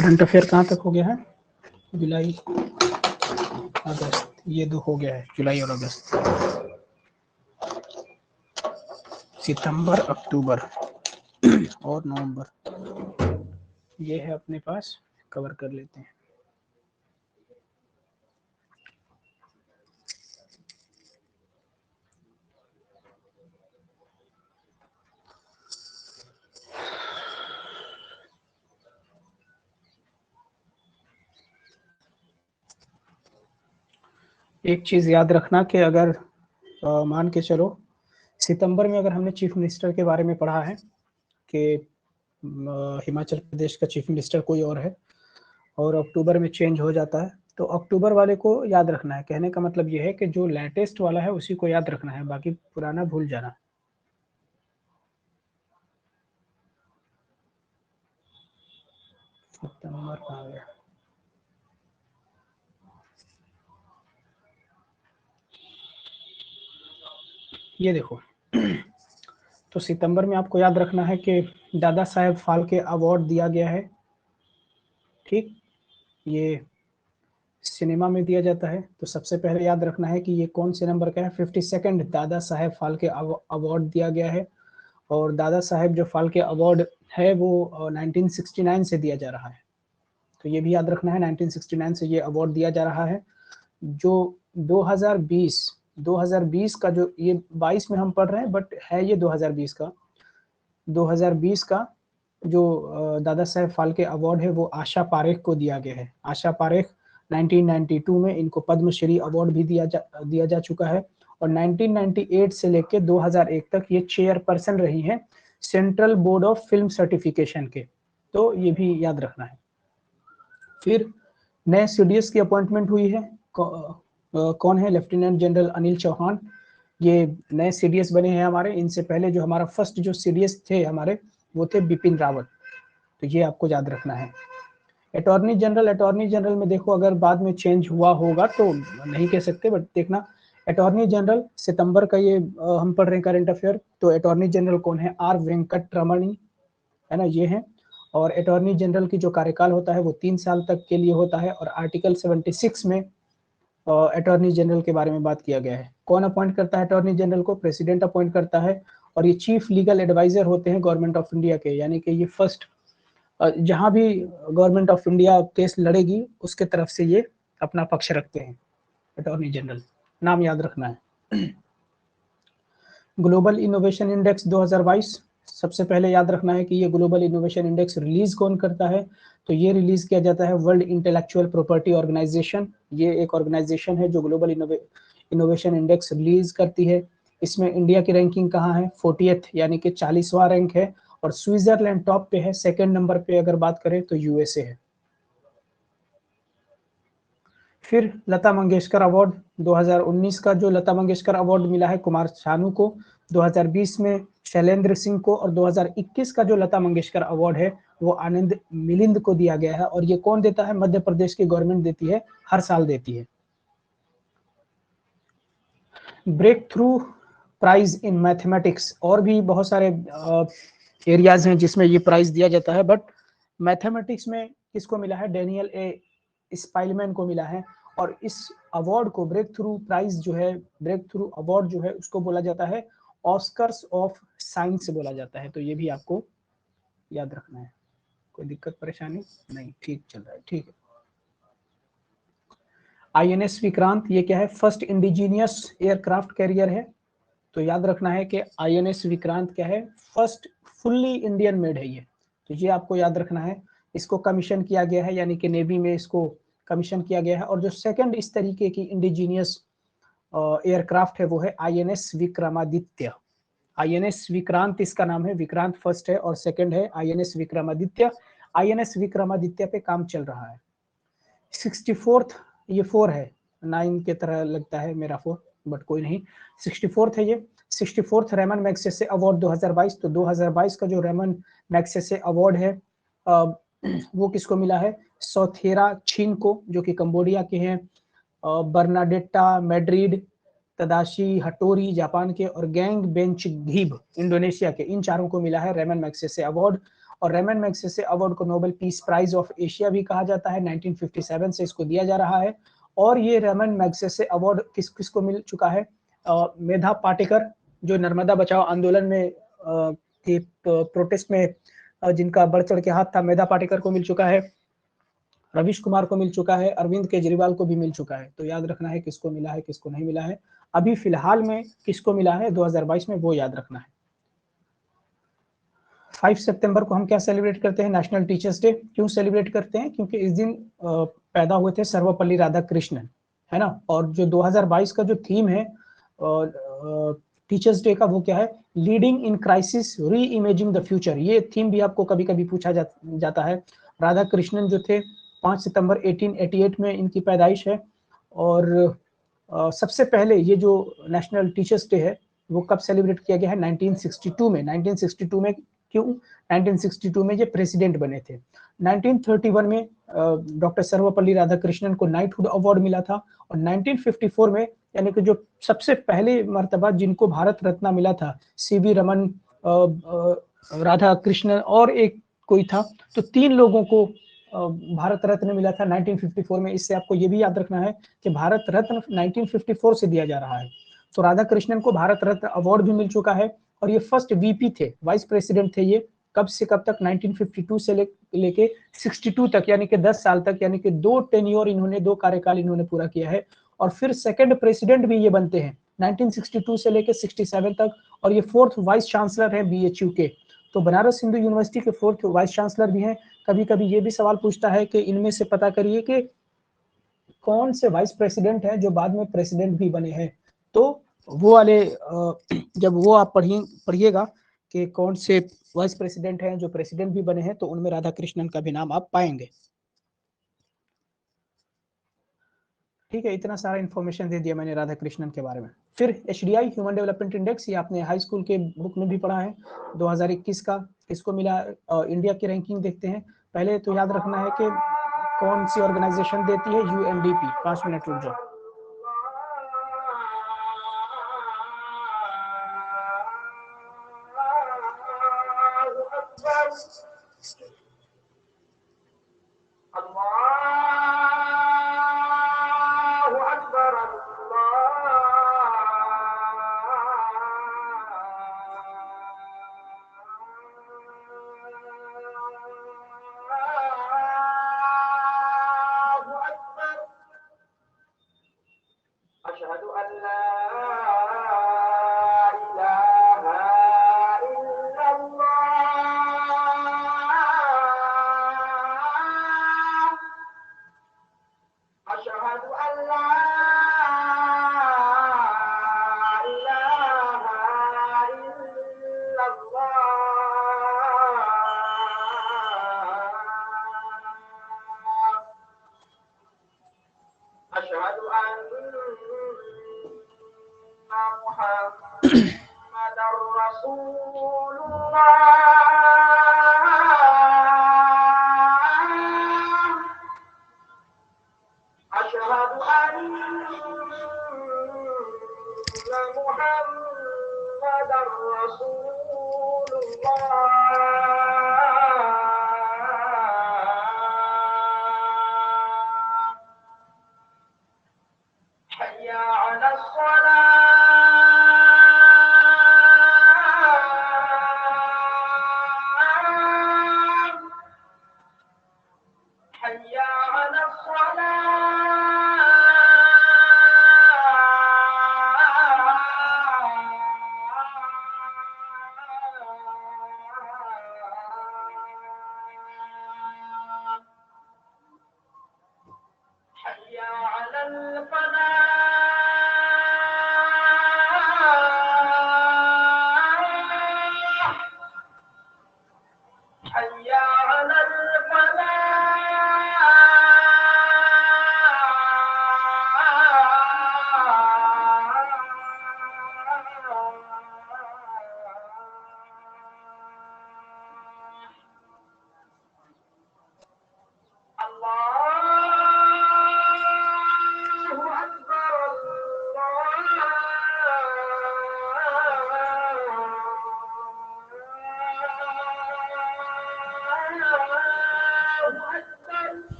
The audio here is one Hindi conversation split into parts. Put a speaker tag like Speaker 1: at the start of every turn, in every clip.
Speaker 1: करंट अफेयर कहाँ तक हो गया है? जुलाई अगस्त, ये दो हो गया है, जुलाई और अगस्त। सितंबर, अक्टूबर और नवंबर, ये है अपने पास, कवर कर लेते हैं। एक चीज याद रखना कि अगर मान के चलो सितंबर में अगर हमने चीफ मिनिस्टर के बारे में पढ़ा है कि हिमाचल प्रदेश का चीफ मिनिस्टर कोई और है और अक्टूबर में चेंज हो जाता है, तो अक्टूबर वाले को याद रखना है। कहने का मतलब ये है कि जो लेटेस्ट वाला है उसी को याद रखना है, बाकी पुराना भूल जाना। सितंबर कहाँ गया? ये देखो तो सितंबर में आपको याद रखना है कि दादा साहेब फाल्के अवार्ड दिया गया है। ठीक, ये सिनेमा में दिया जाता है। तो सबसे पहले याद रखना है कि ये कौन से नंबर का है, 52nd दादा साहेब फाल्के अवार्ड दिया गया है। और दादा साहेब जो फाल्के अवार्ड है वो 1969 से दिया जा रहा है, तो ये भी याद रखना है, 1969 से ये अवार्ड दिया जा रहा है। जो 2020 का, जो ये 22 में हम पढ़ रहे हैं बट है ये 2020 का, 2020 का जो दादा साहेब फाल्के अवार्ड है वो आशा पारेख को दिया गया है। आशा पारेख 1992 में इनको पद्मश्री अवार्ड भी दिया जा चुका है और 1998 से लेकर 2001 तक ये चेयरपर्सन रही हैं central board of film certification के, तो ये भी याद रखना है। फिर नए सीडीएस की अपॉइंटमेंट हुई है। कौन है? लेफ्टिनेंट जनरल अनिल चौहान, ये नए सीडीएस बने हैं हमारे। इनसे पहले जो हमारा फर्स्ट जो सीडीएस थे हमारे वो थे बिपिन रावत, तो ये आपको याद रखना है। अटॉर्नी जनरल में देखो अगर बाद में चेंज हुआ होगा तो नहीं कह सकते, बट देखना अटॉर्नी जनरल सितंबर का ये हम पढ़ रहे हैं करंट अफेयर, तो अटॉर्नी जनरल कौन है? आर वेंकट रमणी, है ना, ये है। और अटॉर्नी जनरल की जो कार्यकाल होता है वो 3 साल तक के लिए होता है और आर्टिकल 76 में अटॉर्नी जनरल के बारे में बात किया गया है। कौन अपॉइंट करता है अटॉर्नी जनरल को? प्रेसिडेंट अपॉइंट करता है और ये चीफ लीगल एडवाइजर होते हैं गवर्नमेंट ऑफ इंडिया के, यानी कि ये फर्स्ट जहां भी गवर्नमेंट ऑफ इंडिया केस लड़ेगी उसके तरफ से ये अपना पक्ष रखते हैं, अटॉर्नी जनरल। नाम याद रखना है। ग्लोबल इनोवेशन इंडेक्स 2022, सबसे पहले याद रखना है कि ये ग्लोबल इनोवेशन इंडेक्स रिलीज कौन करता है? तो ये रिलीज किया जाता है वर्ल्ड इंटेलेक्चुअल प्रॉपर्टी ऑर्गेनाइजेशन। ये एक ऑर्गेनाइजेशन है जो ग्लोबल इनोवेशन इंडेक्स रिलीज करती है। इसमें इंडिया की रैंकिंग कहाँ है? 40th, यानी कि 40वां रैंक है। और स्विट्जरलैंड टॉप पे है, सेकंड नंबर पे अगर बात करें तो यूएसए है। फिर लता मंगेशकर अवार्ड 2019 का जो लता मंगेशकर अवार्ड मिला है कुमार शानू को, 2020 में शैलेंद्र सिंह को, और 2021 का जो लता मंगेशकर अवार्ड है वो आनंद मिलिंद को दिया गया है। और ये कौन देता है? मध्य प्रदेश की गवर्नमेंट देती है, हर साल देती है। Breakthrough prize in mathematics, और भी बहुत सारे एरियाज हैं जिसमें ये प्राइज दिया जाता है, बट मैथमेटिक्स में किसको मिला है? डेनियल ए स्पाइलमैन को मिला है। और इस अवार्ड को, ब्रेक थ्रू प्राइज जो है, ब्रेक थ्रू अवार्ड जो है उसको बोला जाता है ऑस्कर्स ऑफ साइंस बोला जाता है। तो ये भी आपको याद रखना है। कोई दिक्कत परेशानी नहीं? ठीक चल रहा है, ठीक है। आईएनएस विक्रांत, ये क्या है? फर्स्ट इंडिजीनियस एयरक्राफ्ट कैरियर है। तो याद रखना है कि आईएनएस विक्रांत क्या है? फर्स्ट फुल्ली इंडियन मेड है ये, तो ये आपको याद रखना है। इसको कमीशन किया गया है, यानी कि नेवी में इसको कमीशन किया गया है। और जो सेकंड इस तरीके की इंडिजीनियस एयरक्राफ्ट है वो है आईएनएस विक्रमादित्य। आईएनएस विक्रांत इसका नाम है, विक्रांत फर्स्ट है और सेकंड है आईएनएस विक्रमादित्य। आईएनएस विक्रमादित्य पे काम चल रहा है। 64th, ये 4 है, 9 की तरह लगता है मेरा 4, बट कोई नहीं, 64th है ये। 64th Ramon Magsaysay award 2022। तो 2022 का जो रेमन मैग्सेसे अवार्ड है वो किसको मिला है? सोथेरा छिन को, जो कि कंबोडिया के हैं, बर्नाडेट्टा मैड्रिड, तदाशी हटोरी जापान के, और गैंग बेंच घीब इंडोनेशिया के, इन चारों को मिला है रेमन मैग्सेसे अवार्ड। और रेमन मैग्सेसे अवार्ड को Nobel peace prize of Asia भी कहा जाता है। 1957 से इसको दिया जा रहा है। और ये रेमन मैग्सेसे अवार्ड किस किस को मिल चुका है? मेधा पाटेकर, जो नर्मदा बचाओ आंदोलन में थे, प्रोटेस्ट में जिनका बढ़ चढ़ के हाथ था, मेधा पाटेकर को मिल चुका है। रवीश कुमार को मिल चुका है। अरविंद केजरीवाल को भी मिल चुका है। तो याद रखना है किसको मिला है, किसको नहीं मिला है। अभी फिलहाल में किसको मिला है 2022 में, वो याद रखना है। 5 सितंबर को हम क्या सेलिब्रेट करते हैं? National teachers day. क्यों सेलिब्रेट करते हैं? क्योंकि इस दिन पैदा हुए थे सर्वपल्ली राधाकृष्णन, है ना। और जो 2022 का जो थीम है टीचर्स डे का, वो क्या है? लीडिंग इन क्राइसिस, री इमेजिंग द फ्यूचर। ये थीम भी आपको कभी कभी पूछा जाता है। राधाकृष्णन जो थे 5 सितंबर 1888 में इनकी पैदाइश है। और सबसे पहले ये जो नेशनल टीचर्स डे है वो कब सेलिब्रेट किया गया है? 1962 में। 1962 में क्यों? 1962 में ये प्रेसिडेंट बने थे। 1931 में डॉक्टर सर्वपल्ली राधाकृष्णन को नाइटहुड अवार्ड मिला था। और 1954 में, यानी कि जो सबसे पहले मर्तबा जिनको भारत रत्न मिला था, सीवी रमन, राधा कृष्णन और एक कोई था, तो 3 लोगों को भारत रत्न मिला था 1954 में। इससे आपको ये भी याद रखना है कि भारत रत्न 1954 से दिया जा रहा है। तो राधा कृष्णन को भारत रत्न अवार्ड भी मिल चुका है। और ये फर्स्ट वीपी थे, वाइस प्रेसिडेंट थे ये। कब से कब तक? 1952 से लेके 62 तक, यानी कि 10 साल तक, यानी कि 2 टेन्योर इन्होंने, 2 कार्यकाल इन्होंने पूरा किया है। और फिर सेकंड प्रेसिडेंट भी ये बनते हैं 1962 से लेके 67 तक। और ये 4th वाइस चांसलर हैं बीएचयू के। तो बनारस हिंदू यूनिवर्सिटी के 4th वाइस चांसलर भी हैं। कभी कभी ये भी सवाल पूछता है कि इनमें से पता करिए कि कौन से वाइस प्रेसिडेंट हैं जो बाद में प्रेसिडेंट भी बने हैं। तो वो वाले जब वो आप पढ़िएगा कि कौन से वाइस प्रेसिडेंट हैं जो प्रेसिडेंट भी बने हैं, तो उनमें राधा कृष्णन का भी नाम आप पाएंगे। ठीक है, इतना सारा इन्फॉर्मेशन दे दिया मैंने राधा कृष्णन के बारे में। फिर एचडीआई ह्यूमन डेवलपमेंट इंडेक्स, ये आपने हाई स्कूल के बुक में भी पढ़ा है। 2021 का किसको मिला? इंडिया की रैंकिंग देखते हैं। पहले तो याद रखना है कि कौन सी ऑर्गेनाइजेशन देती है? यूएनडीपी। 5 मिनट रुक जाओ।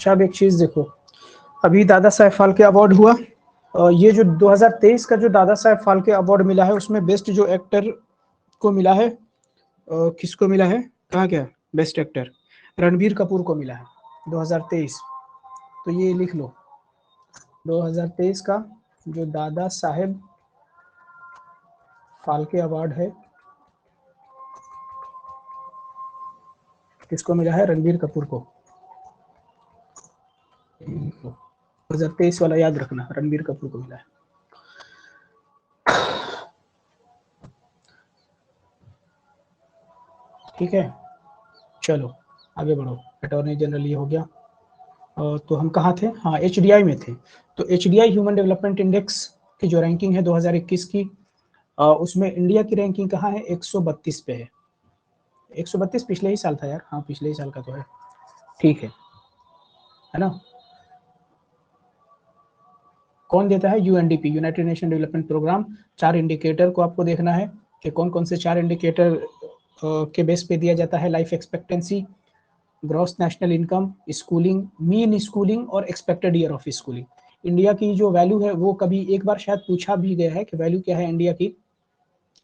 Speaker 1: अच्छा अब एक चीज देखो, अभी दादा साहेब फाल्के अवार्ड हुआ, ये जो 2023 का जो दादा साहेब फाल्के अवार्ड मिला है उसमें बेस्ट जो एक्टर को मिला है, किसको मिला है, कहा गया, बेस्ट एक्टर रणबीर कपूर को मिला है 2023। तो ये लिख लो, 2023 का जो दादा साहेब फाल्के अवार्ड है किसको मिला है, रणबीर कपूर को। 2023 वाला याद रखना, रणबीर कपूर को मिला है। ठीक है, चलो आगे बढ़ो। अटॉर्नी जनरल ये हो गया। तो हम कहाँ थे, हाँ HDI में थे। तो HDI ह्यूमन डेवलपमेंट इंडेक्स की जो रैंकिंग है 2021 की, उसमें इंडिया की रैंकिंग कहाँ है, 132 पे है। 132 पिछले ही साल था यार, हाँ पिछले ही साल का तो है, ठीक है ना। कौन देता है, UNDP, United Nation Development Programme. 4 indicator को आपको देखना है कि कौन कौन से 4 इंडिकेटर के बेस पे दिया जाता है। Life expectancy, gross national income, schooling, mean schooling और expected year of schooling. India की जो वैल्यू है वो कभी एक बार शायद पूछा भी गया है कि वैल्यू क्या है इंडिया की,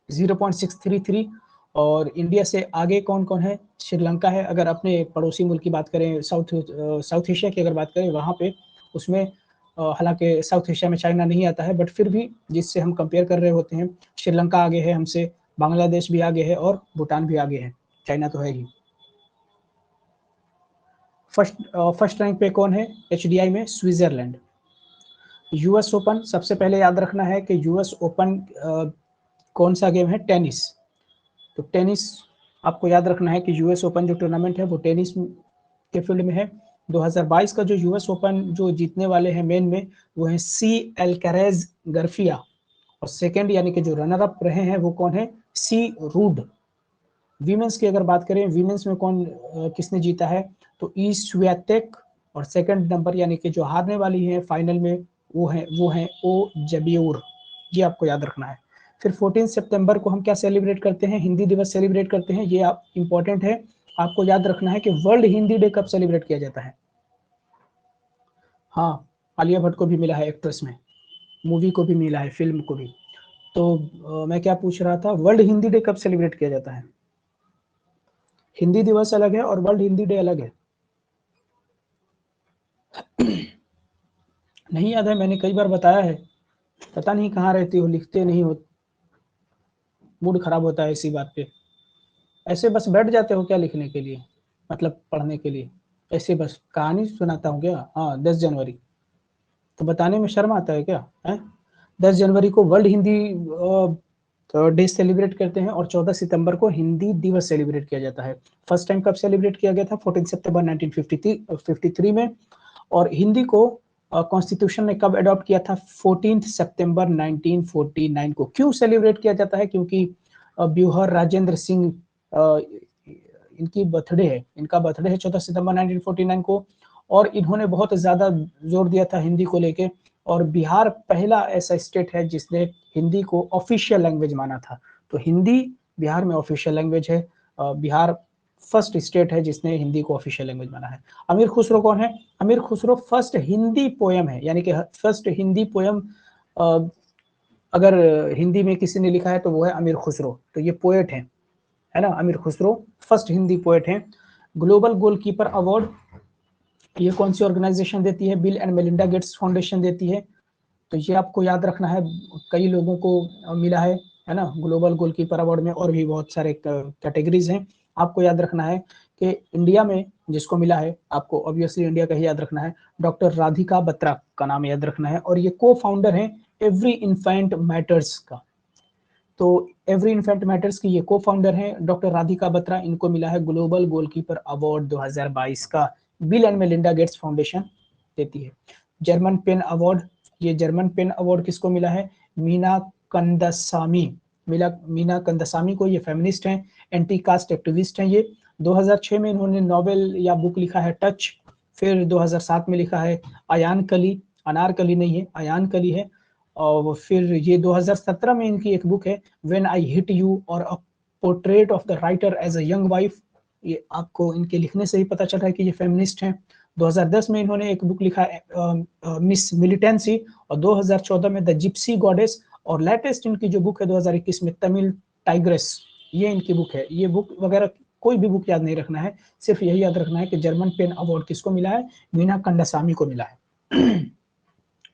Speaker 1: 0.633। और इंडिया से आगे कौन कौन है, श्रीलंका है। अगर अपने पड़ोसी मुल्क की बात करें, साउथ एशिया की अगर बात करें वहाँ पे, उसमें हालांकि साउथ एशिया में चाइना नहीं आता है, बट फिर भी जिससे हम कंपेयर कर रहे होते हैं, श्रीलंका आगे है हमसे, बांग्लादेश भी आगे है और भूटान भी आगे है, चाइना तो है ही। फर्स्ट रैंक पे कौन है HDI में, स्विट्जरलैंड। US ओपन, सबसे पहले याद रखना है कि US ओपन कौन सा गेम है, टेनिस। तो टेनिस आपको याद रखना है कि US ओपन जो टूर्नामेंट है वो टेनिस के फील्ड में है। 2022 का जो US ओपन जो जीतने वाले हैं मेन में, वो है C एल्करेज गर्फिया। और सेकंड यानी कि जो रनर अप रहे हैं वो कौन है, C रूड। वीमेंस की अगर बात करें, वीमेंस में कौन किसने जीता है, तो ई स्वियातेक। और सेकंड नंबर यानी कि जो हारने वाली है फाइनल में, वो है ओ जबियूर। ये आपको याद रखना है। फिर 14 सितंबर को हम क्या सेलिब्रेट करते हैं, हिंदी दिवस सेलिब्रेट करते हैं। ये आप इंपॉर्टेंट है, आपको याद रखना है कि वर्ल्ड हिंदी डे कब सेलिब्रेट किया जाता है। हाँ, आलिया भट्ट को भी मिला है एक्ट्रेस में, मूवी को भी मिला है, फिल्म को भी। तो मैं क्या पूछ रहा था, वर्ल्ड हिंदी डे कब सेलिब्रेट किया जाता है। हिंदी दिवस अलग है और वर्ल्ड हिंदी डे अलग है। नहीं याद है, मैंने कई बार बताया है, पता नहीं कहाँ रहती हो, लिखते नहीं हो, मूड खराब होता है इसी बात पे। ऐसे बस बैठ जाते हो क्या लिखने के लिए, मतलब पढ़ने के लिए, ऐसे बस कहानी सुनाता हूँ क्या। हाँ 10 जनवरी, तो बताने में शर्म आता है क्या है। 10 जनवरी को वर्ल्ड हिंदी डे सेलिब्रेट करते हैं और 14 सितंबर को हिंदी दिवस सेलिब्रेट किया जाता है। फर्स्ट टाइम कब सेलिब्रेट किया गया था, 14 सितंबर 1953 में। और हिंदी को कॉन्स्टिट्यूशन ने कब अडॉप्ट किया था, 14 सितंबर 1949 को। क्यों सेलिब्रेट किया जाता है, क्योंकि ब्यूहर राजेंद्र सिंह इनकी बर्थडे है, इनका बर्थडे है 14 सितंबर 1949 को। और इन्होंने बहुत ज़्यादा जोर दिया था हिंदी को लेके। और बिहार पहला ऐसा स्टेट है जिसने हिंदी को ऑफिशियल लैंग्वेज माना था। तो हिंदी बिहार में ऑफिशियल लैंग्वेज है। बिहार फर्स्ट स्टेट है जिसने हिंदी को ऑफिशियल लैंग्वेज माना है। अमीर खुसरो कौन है, अमीर खुसरो फर्स्ट हिंदी पोयम है, यानी कि फर्स्ट हिंदी पोयम अगर हिंदी में किसी ने लिखा है तो वो है अमीर खुसरो। तो ये पोएट है ना, अमीर खुसरो फर्स्ट हिंदी पोएट है। ग्लोबल गोलकीपर अवार्ड ये कौन सी ऑर्गेनाइजेशन देती है, bill and Melinda Gates foundation देती है। तो ये आपको याद रखना है, कई लोगों को मिला है ना ग्लोबल गोलकीपर अवार्ड में। और भी बहुत सारे कैटेगरीज हैं, आपको याद रखना है कि इंडिया में जिसको मिला है, आपको ऑब्वियसली इंडिया का ही याद रखना है, डॉक्टर राधिका बत्रा का नाम याद रखना है। और ये को फाउंडर है एवरी इन्फेंट मैटर्स का। तो एवरी इन्फेंट मैटर्स की ये को फाउंडर हैं डॉक्टर राधिका बत्रा। इनको मिला है ग्लोबल गोलकीपर अवार्ड 2022 का, bill and Melinda Gates foundation देती है। जर्मन पेन अवार्ड, ये जर्मन पेन अवार्ड किसको मिला है, मीना कंदासामी। मीना कंदासामी को, ये फेमिनिस्ट हैं, एंटी कास्ट एक्टिविस्ट हैं ये। 2006 में इन्होंने नोवेल या बुक लिखा है टच। फिर 2007 में लिखा है अयान कली, अनारकली नहीं है, अयान कली है। और फिर ये 2017 में इनकी एक बुक है व्हेन आई हिट यू और a portrait of the writer as a young wife. ये आपको इनके लिखने से ही पता चल रहा है कि ये फेमिनिस्ट हैं। 2010 में इन्होंने एक बुक लिखा मिस मिलिटेंसी, और 2014 में द जिप्सी गॉडेस, और लेटेस्ट इनकी जो बुक है 2021 में तमिल टाइग्रेस, ये इनकी बुक है। ये बुक वगैरह कोई भी बुक याद नहीं रखना है, सिर्फ यही याद रखना है कि जर्मन पेन अवार्ड किसको मिला है, मीना कंडासामी को मिला है।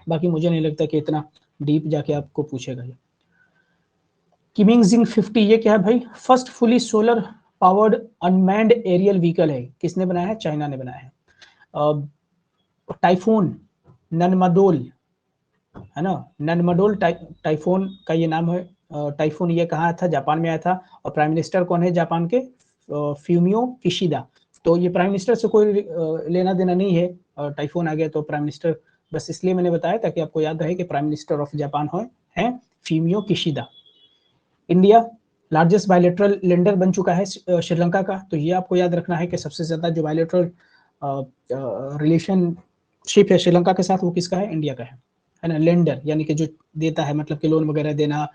Speaker 1: बाकी मुझे नहीं लगता कि इतना डीप जाके आपको पूछेगा ये। किमिंगजिंग 50 ये क्या है भाई, first fully solar powered unmanned aerial vehicle है। किसने बनाया है, चाइना ने बनाया है। टाइफून ननमडोल है ना, ननमडोल टाइफून का ये नाम है। टाइफून ये कहाँ था, जापान में आया था, और प्राइम मिनिस्टर कौन है जापान के, फ्यूमियो किशिदा। तो ये प्राइम मिनिस्टर से कोई लेना देना नहीं है, टाइफून आ गया तो प्राइम मिनिस्टर, बस इसलिए मैंने बताया ताकि आपको याद रहे कि प्राइम मिनिस्टर ऑफ जापान है Fumio Kishida. India largest bilateral lender बन चुका है श्रीलंका का, तो ये आपको याद रखना है कि सबसे ज्यादा जो बायलेटरल रिलेशनशिप है श्रीलंका के साथ वो किसका है, इंडिया का है ना। लेंडर यानी कि जो देता है, मतलब कि लोन वगैरह देना,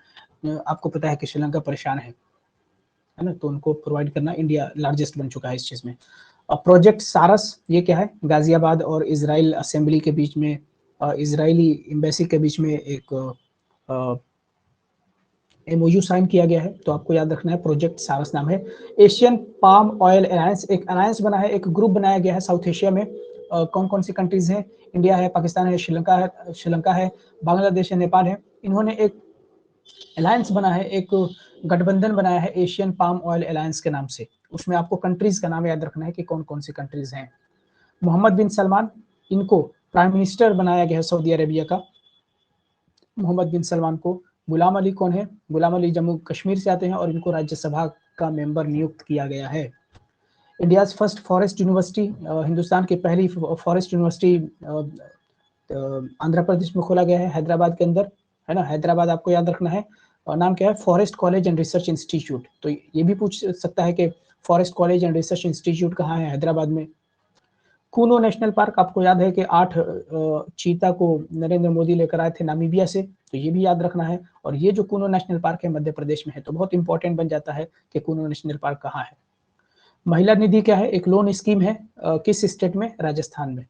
Speaker 1: आपको पता है कि श्रीलंका परेशान है ना, तो उनको प्रोवाइड करना इंडिया लार्जेस्ट बन चुका है इस चीज में। प्रोजेक्ट सारस ये क्या है, गाजियाबाद और इजराइल असेंबली के बीच में, इजरायली एम्बेसी के बीच में एक एमओयू साइन किया गया है, तो आपको याद रखना है प्रोजेक्ट सारस नाम है। एशियन पाम ऑयल अलायंस, एक अलायंस बना है, एक ग्रुप बनाया गया है साउथ एशिया में। कौन कौन सी कंट्रीज हैं, इंडिया है, पाकिस्तान है, श्रीलंका है, बांग्लादेश है, नेपाल है। इन्होंने एक अलायंस बना है, एक गठबंधन बनाया है एशियन पाम ऑयल अलायंस के नाम से। उसमें आपको कंट्रीज का नाम याद रखना है कि कौन कौन सी कंट्रीज हैं। मोहम्मद बिन सलमान, इनको प्राइम मिनिस्टर बनाया गया है सऊदी अरेबिया का, मोहम्मद बिन सलमान को। गुलाम अली कौन है, गुलाम अली जम्मू कश्मीर से आते हैं और इनको राज्यसभा का मेंबर नियुक्त किया गया है। India's first forest university, Hindustan की पहली फॉरेस्ट यूनिवर्सिटी आंध्र प्रदेश में खोला गया है, हैदराबाद के अंदर, है ना। हैदराबाद आपको याद रखना है, नाम क्या है, forest college and research institute. तो ये भी पूछ सकता है कि forest college and research institute कहाँ है, हैदराबाद में। कूनो नेशनल पार्क, आपको याद है कि 8 चीता को नरेंद्र मोदी लेकर आए थे नामीबिया से, तो ये भी याद रखना है। और ये जो कूनो नेशनल पार्क है मध्य प्रदेश में है, तो बहुत इंपॉर्टेंट बन जाता है कि कूनो नेशनल पार्क कहाँ है। महिला निधि क्या है, एक लोन स्कीम है, किस स्टेट में, राजस्थान में।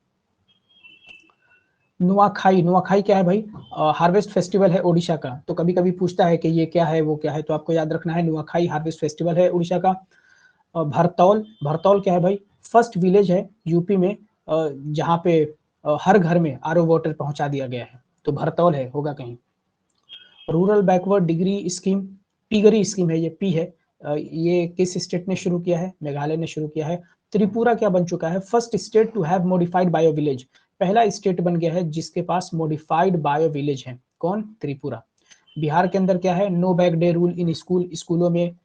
Speaker 1: नुआखाई, नुआखाई क्या है भाई, हार्वेस्ट फेस्टिवल है ओडिशा का। तो कभी कभी पूछता है कि ये क्या है वो क्या है, तो आपको याद रखना है नुआखाई हार्वेस्ट फेस्टिवल है उड़ीसा का। भरतौल, भरतौल क्या है भाई, फर्स्ट विलेज है यूपी में जहाँ पे हर घर में आरओ वाटर पहुंचा दिया गया है, तो भरतौल है, होगा कहीं। Rural backward degree scheme, piggery scheme है, ये पी है, ये किस स्टेट ने शुरू किया है, मेघालय ने शुरू किया है। त्रिपुरा क्या बन चुका है, first state to have modified bio village, पहला स्टेट बन गया है जिसके पास मॉडिफाइड बायो विलेज है, कौन, त्रिपुरा। बिहार के अंदर क्या है, no bag day rule in school, स्कूलों में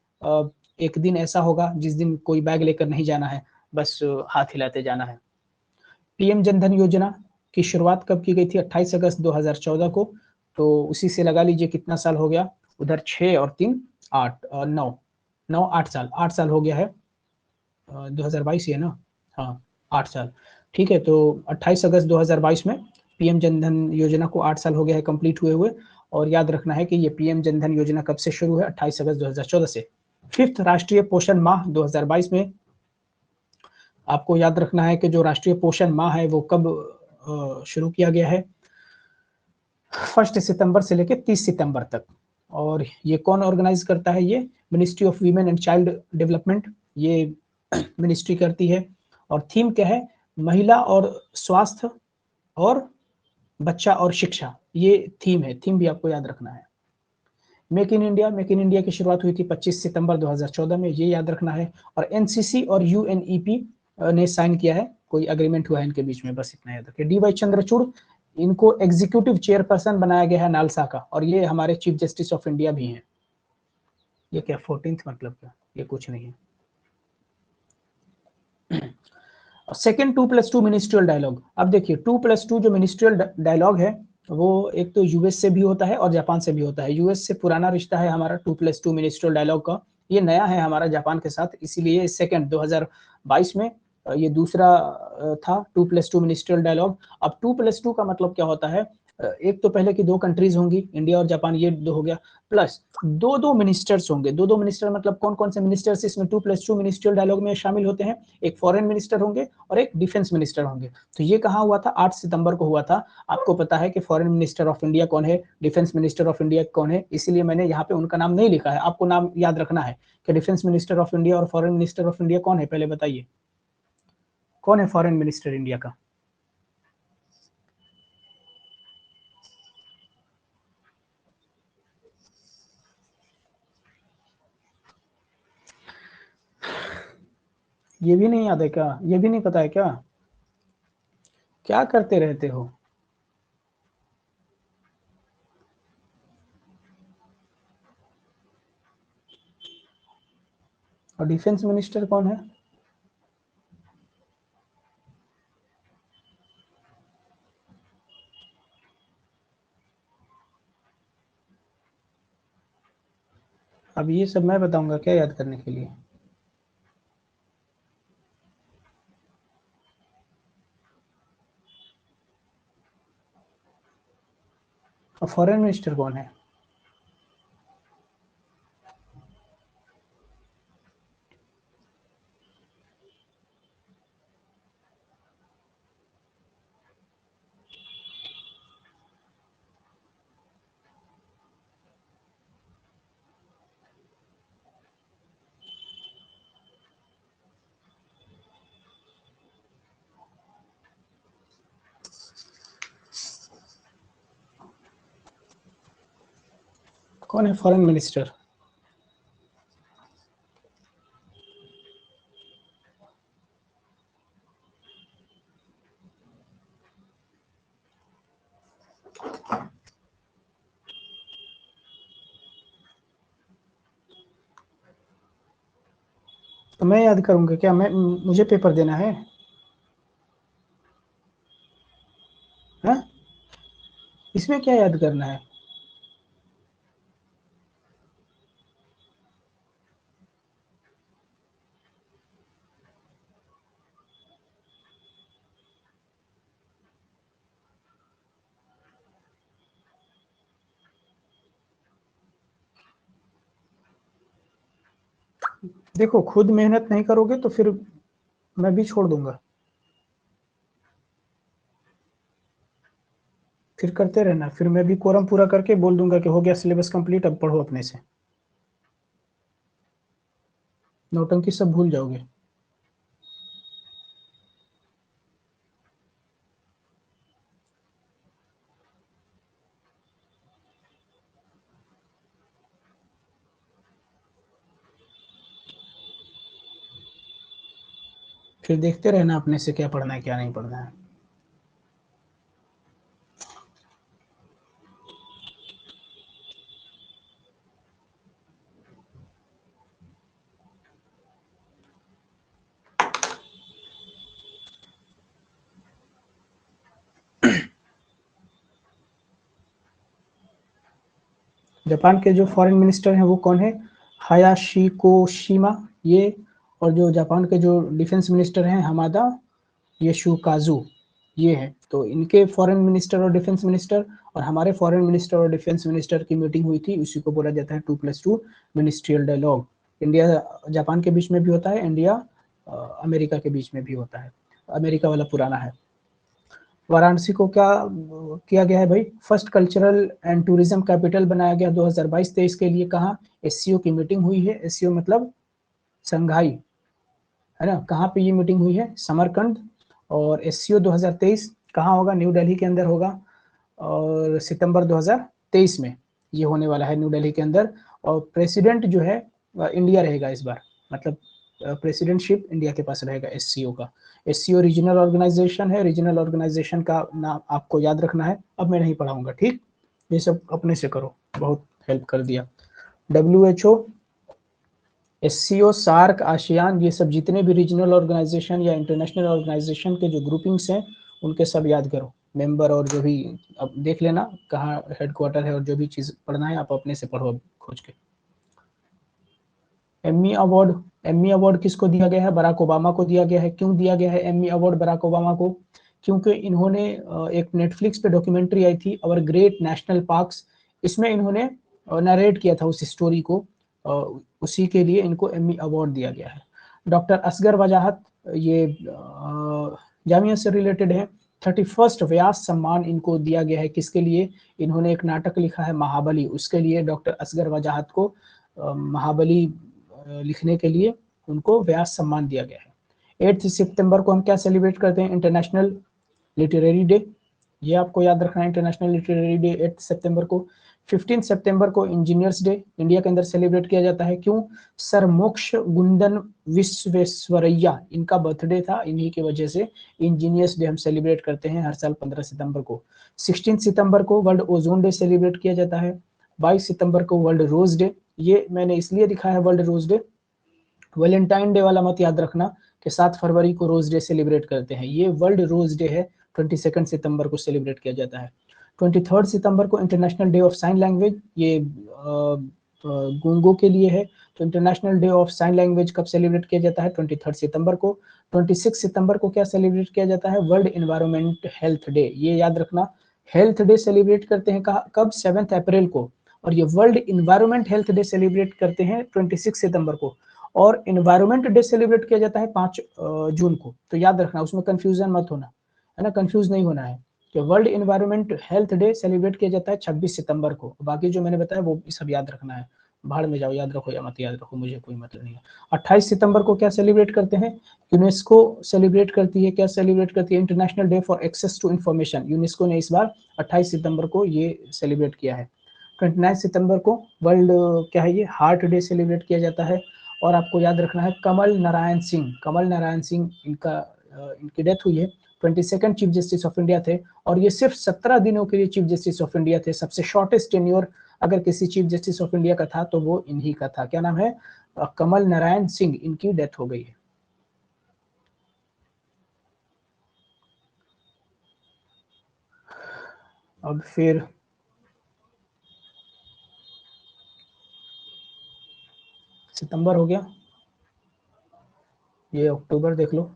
Speaker 1: एक दिन ऐसा होगा जिस दिन कोई बैग लेकर नहीं जाना है, बस हाथ हिलाते जाना है। पीएम जनधन योजना की शुरुआत कब की गई थी, 28 अगस्त 2014 को, तो उसी से लगा लीजिए कितना साल हो गया, उधर 6 और 3 8 9 9 8 साल, 8 साल हो गया है, 2022 है ना, हाँ 8 साल, ठीक है। तो 28 अगस्त 2022 में पीएम जनधन योजना को 8 साल हो गया है कंप्लीट हुए हुए। और याद रखना है कि ये पीएम जनधन योजना कब से शुरू है, 28 अगस्त 2014 से। 5th राष्ट्रीय पोषण माह 2022 में आपको याद रखना है कि जो राष्ट्रीय पोषण माह है वो कब शुरू किया गया है, 1 सितंबर से लेकर 30 सितंबर तक। और ये कौन ऑर्गेनाइज करता है, ये ministry of women and child development, ये मिनिस्ट्री करती है। और थीम क्या है, महिला और स्वास्थ्य और बच्चा और शिक्षा, ये थीम है, थीम भी आपको याद रखना है। Make in India, make in India की शुरुआत हुई थी 25 सितंबर 2014 में, ये याद रखना है। और एनसीसी और यूएनईपी ने साइन किया है, कोई एग्रीमेंट हुआ है इनके बीच में, बस इतना याद रखिए। डी वाई चंद्रचूड़, इनको एग्जीक्यूटिव चेयरपर्सन बनाया गया है नालसा का, और ये हमारे चीफ जस्टिस ऑफ इंडिया भी हैं। ये क्या 14th मतलब क्या, ये कुछ नहीं है। सेकेंड 2+2 मिनिस्ट्रियल डायलॉग, अब देखिए 2+2 जो मिनिस्ट्रियल डायलॉग है वो एक तो यूएस से भी होता है और जापान से भी होता है। यूएस से पुराना रिश्ता है हमारा 2+2 मिनिस्ट्रियल डायलॉग का, ये नया है हमारा जापान के साथ, इसीलिए सेकेंड 2022 में ये दूसरा था 2+2 मिनिस्ट्रियल डायलॉग। अब 2+2 का मतलब क्या होता है, एक तो पहले की 2 कंट्रीज होंगी, इंडिया और जापान, ये 2 हो गया, प्लस 2-2 मिनिस्टर्स होंगे। 2-2 मिनिस्टर मतलब कौन-कौन से मिनिस्टर्स इसमें 2+2 मिनिस्ट्रियल डायलॉग में शामिल होते हैं? एक फॉरेन मिनिस्टर होंगे और एक डिफेंस मिनिस्टर होंगे। तो ये कहाँ हुआ था? 8 सितंबर को हुआ था। आपको पता है कि फॉरेन मिनिस्टर ऑफ इंडिया कौन है, डिफेंस मिनिस्टर ऑफ इंडिया कौन है, इसीलिए मैंने यहाँ पे उनका नाम नहीं लिखा है। आपको नाम याद रखना है कि डिफेंस मिनिस्टर ऑफ इंडिया और फॉरेन मिनिस्टर ऑफ इंडिया कौन है, पहले बताइए। कौन है फॉरेन मिनिस्टर इंडिया का? ये भी नहीं याद है क्या? ये भी नहीं पता है क्या? क्या करते रहते हो? और डिफेंस मिनिस्टर कौन है? अब ये सब मैं बताऊंगा क्या याद करने के लिए? और फॉरेन मिनिस्टर कौन है? कौन है फॉरेन मिनिस्टर? तो मैं याद करूंगा क्या? मैं मुझे पेपर देना है? हाँ, इसमें क्या याद करना है? देखो, खुद मेहनत नहीं करोगे तो फिर मैं भी छोड़ दूंगा। फिर करते रहना, फिर मैं भी कोरम पूरा करके बोल दूंगा कि हो गया सिलेबस कंप्लीट, अब पढ़ो अपने से। नौटंकी सब भूल जाओगे। फिर देखते रहना अपने से क्या पढ़ना है क्या नहीं पढ़ना है। जापान के जो फॉरेन मिनिस्टर हैं वो कौन है? हायाशिको ये। और जो जापान के जो डिफेंस मिनिस्टर हैं, हमादा यशुकाजु, ये है। तो इनके फॉरेन मिनिस्टर और डिफेंस मिनिस्टर और हमारे फॉरेन मिनिस्टर और डिफेंस मिनिस्टर की मीटिंग हुई थी, उसी को बोला जाता है 2+2 मिनिस्ट्रियल डायलॉग। इंडिया जापान के बीच में भी होता है, इंडिया अमेरिका के बीच में भी होता है। अमेरिका वाला पुराना है। वाराणसी को क्या किया गया है भाई? First cultural and tourism capital बनाया गया 2022-23 के लिए। कहाँ? एससीओ की मीटिंग हुई है। एससीओ मतलब संघाई, है ना? कहाँ पे ये मीटिंग हुई है? समरकंद। और एससीओ 2023 कहाँ होगा? न्यू दिल्ली के अंदर होगा। और सितंबर 2023 में ये होने वाला है न्यू दिल्ली के अंदर। और प्रेसिडेंट जो है इंडिया रहेगा इस बार, मतलब प्रेसिडेंटशिप इंडिया के पास रहेगा एससीओ का। एससीओ रीजनल ऑर्गेनाइजेशन है। रीजनल ऑर्गेनाइजेशन का नाम आपको याद रखना है। अब मैं नहीं पढ़ाऊंगा, ठीक? ये सब अपने से करो, बहुत हेल्प कर दिया। WHO, एससीओ, सार्क, आसियान, ये सब जितने भी रीजनल ऑर्गेनाइजेशन या इंटरनेशनल ऑर्गेनाइजेशन के जो ग्रुपिंग्स हैं, उनके सब याद करो मेंबर। और जो भी अब देख लेना कहाँ हेडक्वार्टर है, और जो भी चीज़ पढ़ना है आप अपने से पढ़ो खोज के। एम्मी अवार्ड किसको दिया गया है? बराक ओबामा को दिया गया है। क्यों दिया गया है एम्मी अवार्ड बराक ओबामा को? क्योंकि इन्होंने एक नेटफ्लिक्स पे डॉक्यूमेंट्री आई थी अवर ग्रेट नेशनल पार्क्स, इसमें इन्होंने नरेट किया था उस स्टोरी को, उसी के लिए इनको एम्मी अवार्ड दिया गया है। डॉक्टर असगर वजाहत, ये जामिया से रिलेटेड है। 31st व्यास सम्मान इनको दिया गया है। किसके लिए? इन्होंने एक नाटक लिखा है महाबली, उसके लिए डॉक्टर असगर वजाहत को महाबली लिखने के लिए उनको व्यास सम्मान दिया गया है। 8 सितंबर को हम क्या सेलिब्रेट करते हैं? इंटरनेशनल लिटरेरी डे, ये आपको याद रखना है, इंटरनेशनल लिटरेरी डे 8 सितंबर को। 15 सितंबर को इंजीनियर्स डे इंडिया के अंदर सेलिब्रेट किया जाता है। क्यों? सर मोक्ष गुंडन विश्वेश्वरैया, इनका बर्थडे था, इन्हीं की वजह से इंजीनियर्स डे हम सेलिब्रेट करते हैं हर साल 15 सितंबर को। 16 सितंबर को वर्ल्ड ओजोन डे सेलिब्रेट किया जाता है। 22 सितंबर को वर्ल्ड रोज डे, ये मैंने इसलिए लिखा है world rose day, Valentine day वाला मत याद रखना कि 7 फरवरी को रोज डे सेलिब्रेट करते हैं, ये वर्ल्ड रोज डे है, 22 सितंबर को सेलिब्रेट किया जाता है। 23 सितंबर को international day of sine language, ये गूंगों के लिए है। तो international day of sine language कब सेलिब्रेट किया जाता है? 23 सितंबर को। 26 सितंबर को क्या सेलिब्रेट किया जाता है? वर्ल्ड एनवायरनमेंट हेल्थ डे, ये याद रखना, हेल्थ डे सेलिब्रेट करते हैं कब? 7 अप्रैल को, और ये world environment health day celebrate करते हैं 26 सितंबर को। और एनवायरनमेंट डे सेलिब्रेट किया जाता है 5 जून को। तो याद रखना, उसमें कंफ्यूजन मत होना, है ना, कंफ्यूज नहीं होना है कि world environment health day celebrate किया जाता है 26 सितंबर को। बाकी जो मैंने बताया वो सब याद रखना है, भाड़ में जाओ, याद रखो या मत याद रखो, मुझे कोई मतलब नहीं है। 28 सितंबर को क्या सेलिब्रेट करते हैं? यूनेस्को सेलिब्रेट करती है, क्या सेलिब्रेट करती है? International day for access to information, UNESCO ने इस बार 28 सितंबर को ये सेलिब्रेट किया है। 29 सितंबर को वर्ल्ड क्या है ये, हार्ट डे सेलिब्रेट किया जाता है। और आपको याद रखना है कमल नारायण सिंह, इनकी डेथ हुई है। 22nd chief justice of India थे, और ये सिर्फ 17 दिनों के लिए चीफ जस्टिस ऑफ इंडिया थे। सबसे शॉर्टेस्ट टेन्योर अगर किसी चीफ जस्टिस ऑफ इंडिया का था तो वो इन्हीं का था। क्या नाम है? कमल नारायण सिंह, इनकी डेथ हो गई है। अब फिर सितंबर हो गया, ये अक्टूबर देख लो।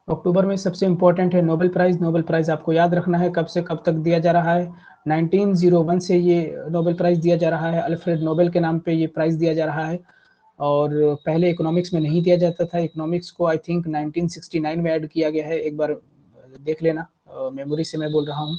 Speaker 1: अक्टूबर में सबसे इंपॉर्टेंट है नोबेल प्राइज। नोबेल प्राइज आपको याद रखना है कब से कब तक दिया जा रहा है। 1901 से ये नोबेल प्राइज दिया जा रहा है, अल्फ्रेड नोबेल के नाम पे ये प्राइज दिया जा रहा है। और पहले इकोनॉमिक्स में नहीं दिया जाता था, इकोनॉमिक्स को आई थिंक 1969 में ऐड किया गया है, एक बार देख लेना, मेमोरी से मैं बोल रहा हूँ।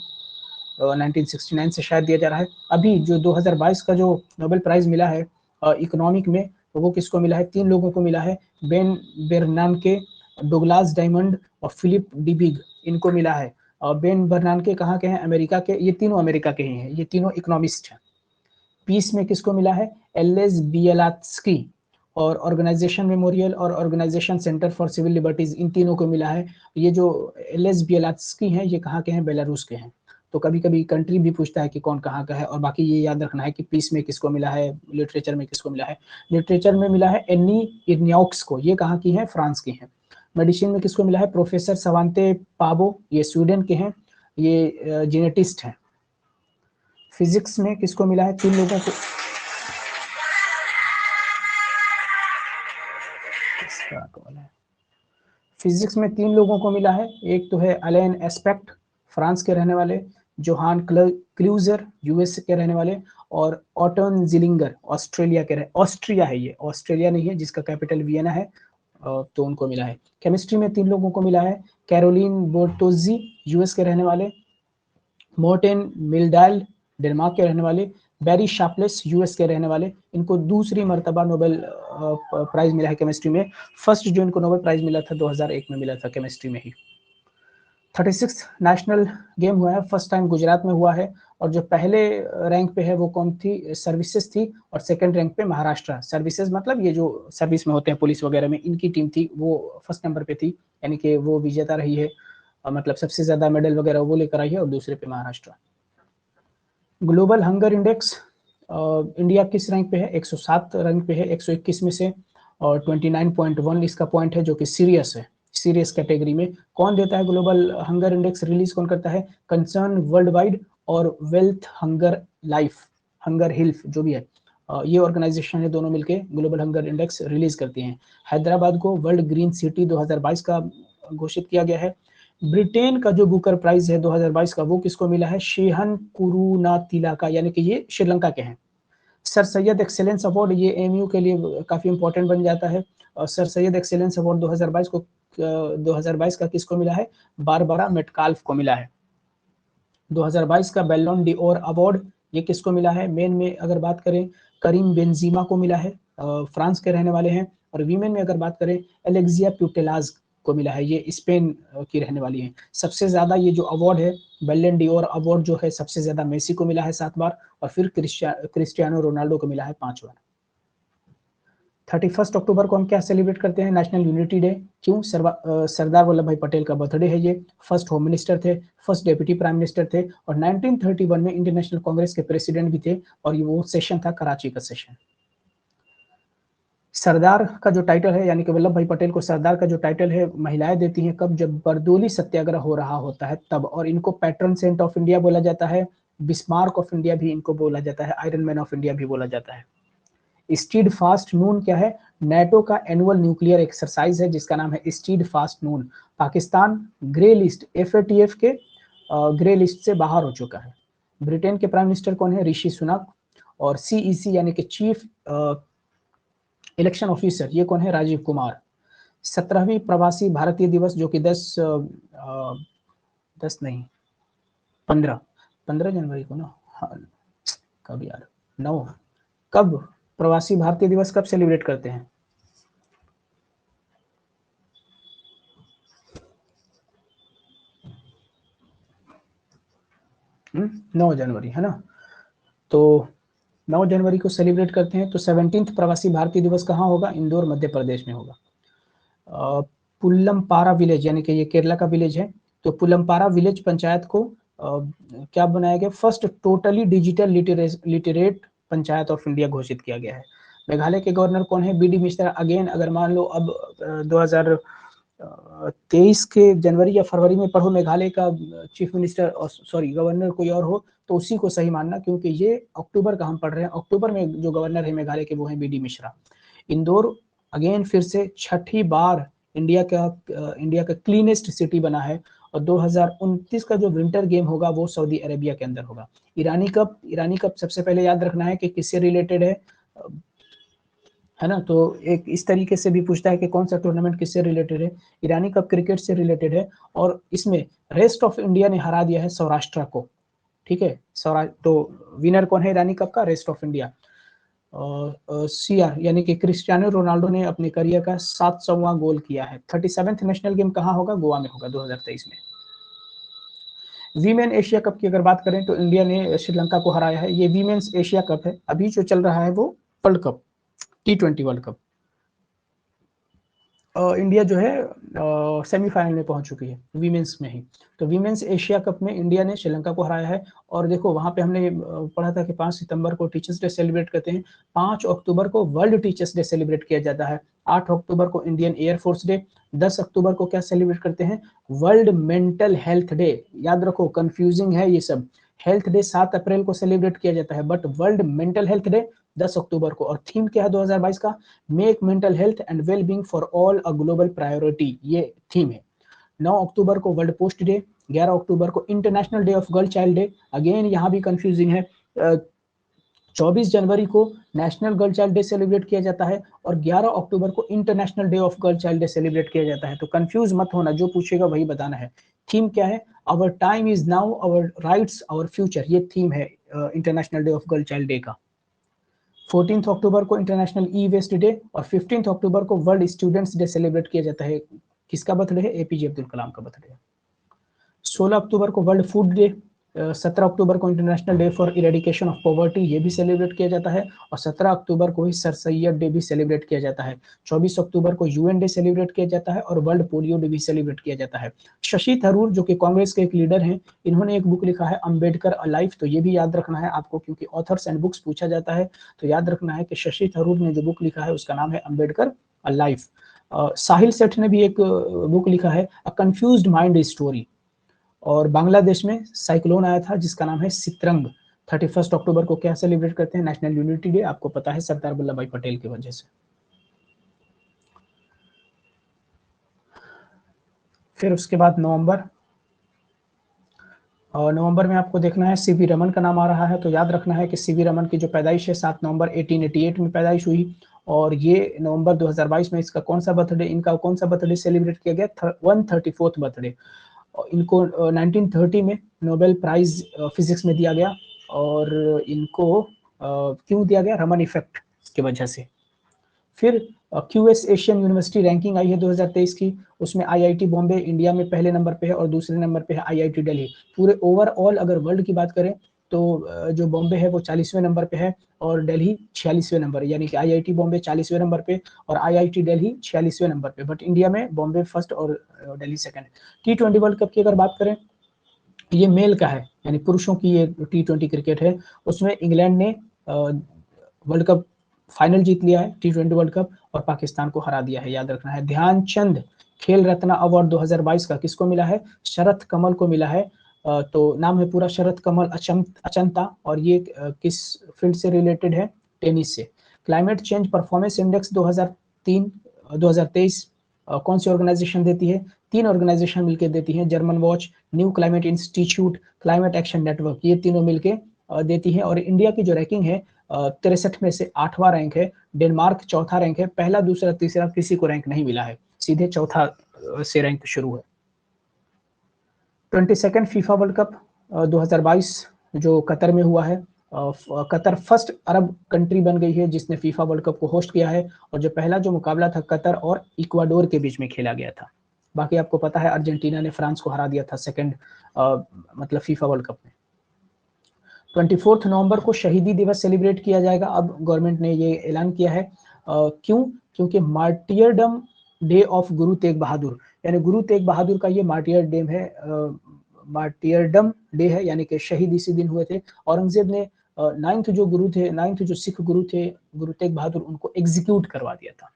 Speaker 1: 1969 से शायद दिया जा रहा है। अभी जो 2022 का जो नोबेल प्राइज मिला है इकोनॉमिक में, तो वो किसको मिला है? 3 लोगों को मिला है, बेन बेर्नानके, डुगलास डायमंड और फिलिप डिबिग, इनको मिला है। और बेन बर्नानके कहाँ के हैं? अमेरिका के, ये तीनों अमेरिका के ही हैं, ये तीनों इकोनॉमिस्ट हैं। पीस में किसको मिला है? एलेस बियलात्स्की, और ऑर्गेनाइजेशन मेमोरियल और organisation centre for civil liberties, इन तीनों को मिला है। ये जो एलेस बियलात्स्की हैं ये कहाँ के हैं? बेलारूस के हैं। तो कभी कभी कंट्री भी पूछता है कि कौन कहाँ का है। और बाकी ये याद रखना है कि पीस में किसको मिला है, लिटरेचर में किसको मिला है। लिटरेचर में मिला है एनी इर्न्याउक्स को, ये कहाँ की है? फ्रांस की है। मेडिसिन में किसको मिला है? प्रोफेसर सवांते पाबो, ये स्वीडन के हैं, ये जेनेटिस्ट हैं। फिजिक्स में किसको मिला है? 3 लोगों को, फिजिक्स में 3 लोगों को मिला है। एक तो है अलेन एस्पेक्ट, फ्रांस के रहने वाले, जोहान क्लूजर, यूएस के रहने वाले, और ऑटन जिलिंगर, ऑस्ट्रेलिया के ऑस्ट्रिया है ये, ऑस्ट्रेलिया नहीं है जिसका कैपिटल वियना है, तो उनको मिला है। केमिस्ट्री में 3 लोगों को मिला है, कैरोलिन बोर्टोजी, यूएस के रहने वाले, मोर्टेन मिल्डाल, डेनमार्क के रहने वाले, बैरी शार्पलेस, यूएस के रहने वाले, इनको दूसरी मर्तबा नोबेल प्राइज मिला है केमिस्ट्री में। फर्स्ट जो इनको नोबेल प्राइज मिला था 2001 में मिला था केमिस्ट्री में ही। 36 नेशनल गेम हुआ है, फर्स्ट टाइम गुजरात में हुआ है। और जो पहले रैंक पे है वो कौन थी? सर्विसेज थी। और सेकंड रैंक पे महाराष्ट्र। सर्विसेज मतलब ये जो सर्विस में होते हैं पुलिस वगैरह में, इनकी टीम थी, वो फर्स्ट नंबर पे थी, यानी कि वो विजेता रही है, मतलब सबसे ज्यादा मेडल वगैरह वो लेकर आई है। और दूसरे पे Maharashtra. Global hunger index, India किस रैंक पे है? 107 रैंक पे है 121 में से। और 29.1 इसका पॉइंट है, जो कि सीरियस है, सीरियस कैटेगरी में। कौन देता है ग्लोबल हंगर इंडेक्स? रिलीज कौन करता है? कंसर्न वर्ल्ड वाइड और वेल्थ हंगर लाइफ, हंगर हिल्फ जो भी है, ये ऑर्गेनाइजेशन है, दोनों मिलके ग्लोबल हंगर इंडेक्स रिलीज करती हैं। हैदराबाद को वर्ल्ड ग्रीन सिटी 2022 का घोषित किया गया है। ब्रिटेन का जो बुकर प्राइज है 2022 का, वो किसको मिला है? शेहन कुरुनातिलाका, यानी कि ये श्रीलंका के हैं। सर सैयद एक्सेलेंस अवार्ड, ये एमयू के लिए काफी इंपॉर्टेंट बन जाता है। और सर सैयद एक्सेलेंस अवार्ड 2022 का किसको मिला है? बारबरा मेटकाल्फ को मिला है। 2022 का बैलोन डी ओर अवार्ड, ये किसको मिला है? मेन में अगर बात करें, करीम बेंजीमा को मिला है, फ्रांस के रहने वाले हैं। और वीमेन में अगर बात करें, एलेक्सिया प्यूटेलाज को मिला है, ये स्पेन की रहने वाली हैं। सबसे ज्यादा ये जो अवार्ड है, बैलोन डी ओर अवार्ड जो है, सबसे ज्यादा मेसी को मिला है 7 बार, और फिर क्रिस्टियानो रोनाल्डो को मिला है 5 बार। 31 अक्टूबर को हम क्या सेलिब्रेट करते हैं? National unity day. क्यों? सरदार वल्लभ भाई पटेल का बर्थडे है ये। फर्स्ट होम मिनिस्टर थे, फर्स्ट डेप्यूटी प्राइम मिनिस्टर थे, और 1931 में इंडियन नेशनल कांग्रेस के प्रेसिडेंट भी थे, और ये वो सेशन था कराची का सेशन। सरदार का जो टाइटल है, यानी कि वल्लभ भाई पटेल को सरदार का जो टाइटल है, महिलाएं देती हैं कब? जब बरदोली सत्याग्रह हो रहा होता है तब। और इनको पैट्रन सेंट ऑफ इंडिया बोला जाता है, बिस्मार्क ऑफ इंडिया भी इनको बोला जाता है, आयरन मैन ऑफ इंडिया भी बोला जाता है। स्टीड फास्ट नून क्या है? नेटो का एनुअल न्यूक्लियर एक्सरसाइज है, जिसका नाम है स्टीड फास्ट नून। पाकिस्तान ग्रे लिस्ट, FATF के ग्रे लिस्ट से बाहर हो चुका है। ब्रिटेन के प्राइम मिनिस्टर कौन है? ऋषि सुनक। और CEC यानी कि चीफ इलेक्शन ऑफिसर, ये कौन है? राजीव कुमार। 17वीं प्रवासी भारतीय दिवस, जो कि 10 नहीं 15 जनवरी को ना, हाँ, कब यार, 9, कब प्रवासी भारतीय दिवस कब सेलिब्रेट करते हैं? 9 जनवरी है ना। तो 9 जनवरी को सेलिब्रेट करते हैं। तो 17th प्रवासी भारतीय दिवस कहाँ होगा? इंदौर, मध्य प्रदेश में होगा। पुल्लमपारा विलेज, यानी कि ये केरला का विलेज है। तो पुल्लमपारा विलेज पंचायत को क्या बनाया गया? First totally digital literate panchayat of India घोषित किया गया है। मेघालय के गवर्नर कौन है? BD मिश्रा। अगेन अगर मान लो अब 2023 के जनवरी या फरवरी में पढ़ो मेघालय का चीफ मिनिस्टर, सॉरी गवर्नर कोई और हो, तो उसी को सही मानना, क्योंकि ये अक्टूबर का हम पढ़ रहे हैं। अक्टूबर में जो गवर्नर है मेघालय के, वो है BD मिश्रा। इंदौर अगेन फिर से छठी बार इंडिया का क्लीनेस्ट सिटी बना है। और 2029 का जो विंटर गेम होगा, वो सऊदी अरेबिया के अंदर होगा। ईरानी कप सबसे पहले याद रखना है कि किससे रिलेटेड है ना। तो एक इस तरीके से भी पूछता है कि कौन सा टूर्नामेंट किससे रिलेटेड है? ईरानी कप क्रिकेट से रिलेटेड है। और इसमें रेस्ट ऑफ इंडिया ने हरा दिया है सौराष्ट्र को, ठीक है। तो विनर कौन है ईरानी कप का? Rest of India. CR यानी कि क्रिस्टियानो रोनाल्डो ने अपने करियर का 700वां गोल किया है। 37th नेशनल गेम कहाँ होगा? गोवा में होगा 2023 में। वीमेन एशिया कप की अगर बात करें, तो इंडिया ने श्रीलंका को हराया है। ये वीमेन्स एशिया कप है। अभी जो चल रहा है वो world cup, T20 world cup. India जो है सेमीफाइनल में पहुंच चुकी है वीमेंस में ही। तो वीमेंस एशिया कप में इंडिया ने श्रीलंका को हराया है। और देखो वहां पे हमने पढ़ा था कि 5 सितंबर को टीचर्स डे सेलिब्रेट करते हैं। 5 अक्टूबर को वर्ल्ड टीचर्स डे सेलिब्रेट किया जाता है। 8 अक्टूबर को इंडियन एयरफोर्स डे। 10 अक्टूबर को क्या सेलिब्रेट करते हैं? World mental health day. याद रखो, कंफ्यूजिंग है ये सब। हेल्थ डे 7 अप्रैल को सेलिब्रेट किया जाता है, but world mental health day 10 अक्टूबर को। और थीम क्या है 2022 का? Make mental health and well being for all a global priority, ये थीम है। 9 अक्टूबर को वर्ल्ड पोस्ट डे। 11 अक्टूबर को international day of girl child day. Again यहाँ भी कंफ्यूजिंग है। 24 जनवरी को national girl child day celebrate किया जाता है, और 11 अक्टूबर को international day of girl child day celebrate किया जाता है। तो कंफ्यूज मत होना, जो पूछेगा वही बताना है। थीम क्या है? Our time is now, our rights our future, ये थीम है international day of girl child day का। 14 अक्टूबर को इंटरनेशनल ई वेस्ट डे, और 15 अक्टूबर को वर्ल्ड स्टूडेंट्स डे सेलिब्रेट किया जाता है। किसका बर्थडे है? APJ अब्दुल कलाम का बर्थडे है। 16 अक्टूबर को वर्ल्ड फूड डे। 17 अक्टूबर को international day for eradication of poverty, ये भी सेलिब्रेट किया जाता है। और 17 अक्टूबर को ही सर सैयद डे भी सेलिब्रेट किया जाता है। 24 अक्टूबर को UN डे सेलिब्रेट किया जाता है, और वर्ल्ड पोलियो डे भी सेलिब्रेट किया जाता है। शशि थरूर, जो कि कांग्रेस के एक लीडर हैं, इन्होंने एक बुक लिखा है अंबेडकर अ लाइफ। तो ये भी याद रखना है आपको, क्योंकि ऑथर्स एंड बुक्स पूछा जाता है। तो याद रखना है कि शशि थरूर ने जो बुक लिखा है उसका नाम है अंबेडकर अ लाइफ। साहिल सेठ ने भी एक बुक लिखा है अ कंफ्यूज्ड माइंड स्टोरी। और बांग्लादेश में साइक्लोन आया था जिसका नाम है सित्रंग। 31 अक्टूबर को क्या सेलिब्रेट करते हैं? National unity day. आपको पता है सरदार वल्लभ भाई पटेल की वजह से। फिर उसके बाद नवंबर में आपको देखना है सीवी रमन का नाम आ रहा है, तो याद रखना है कि सीवी रमन की जो पैदाइश है 7 नवंबर 1888 में पैदाइश हुई, और ये नवंबर 2022 में इनका कौन सा बर्थडे सेलिब्रेट किया गया? 134th birthday. इनको 1930 में नोबेल प्राइज फिजिक्स में दिया गया, और इनको क्यों दिया गया? रमन इफेक्ट की वजह से। फिर क्यूएस एशियन यूनिवर्सिटी रैंकिंग आई है 2023 की, उसमें आईआईटी बॉम्बे इंडिया में पहले नंबर पे है और दूसरे नंबर पे है आईआईटी दिल्ली। पूरे ओवरऑल अगर वर्ल्ड की बात करें तो जो बॉम्बे है वो 40वें नंबर पे है और दिल्ली 46वें नंबर, यानी कि आईआईटी बॉम्बे 40वें नंबर पे और आईआईटी दिल्ली 46वें नंबर पे, बट इंडिया में बॉम्बे फर्स्ट और Delhi second. T20 world cup की अगर बात करें, ये मेल का है, यानी पुरुषों की ये T20 क्रिकेट है, उसमें इंग्लैंड ने वर्ल्ड कप फाइनल जीत लिया है T20 वर्ल्ड कप और पाकिस्तान को हरा दिया है, याद रखना है। ध्यानचंद खेल रत्न अवार्ड 2022 का किसको मिला है? शरत कमल को मिला है। तो नाम है पूरा शरत कमल अचंता, और ये किस फील्ड से रिलेटेड है? टेनिस से। क्लाइमेट चेंज परफॉर्मेंस इंडेक्स 2023 कौन सी ऑर्गेनाइजेशन देती है? 3 ऑर्गेनाइजेशन मिलकर देती हैं, German watch, new climate institute, climate action network, ये तीनों मिलके देती है। और इंडिया की जो रैंकिंग है 63 में से 8वां रैंक है, डेनमार्क चौथा रैंक है, पहला दूसरा तीसरा किसी को रैंक नहीं मिला है, सीधे चौथा से रैंक शुरू है। 22nd फीफा वर्ल्ड कप 2022 जो कतर में हुआ है, कतर फर्स्ट अरब कंट्री बन गई है जिसने फीफा वर्ल्ड कप को होस्ट किया है, और जो पहला जो मुकाबला था कतर और इक्वाडोर के बीच में खेला गया था। बाकी आपको पता है अर्जेंटीना ने फ्रांस को हरा दिया था सेकंड मतलब फीफा वर्ल्ड कप में। 24 नवंबर को शहीदी दिवस सेलिब्रेट किया जाएगा, अब गवर्नमेंट ने ये ऐलान किया है। क्यों? क्योंकि मार्टियरडम डे ऑफ गुरु तेग बहादुर, यानी गुरु तेग बहादुर का ये मार्टियरडम डे है, यानी कि शहीद इसी दिन हुए थे। औरंगजेब ने 9th जो सिख गुरु थे गुरु तेग बहादुर, उनको एग्जीक्यूट करवा दिया था।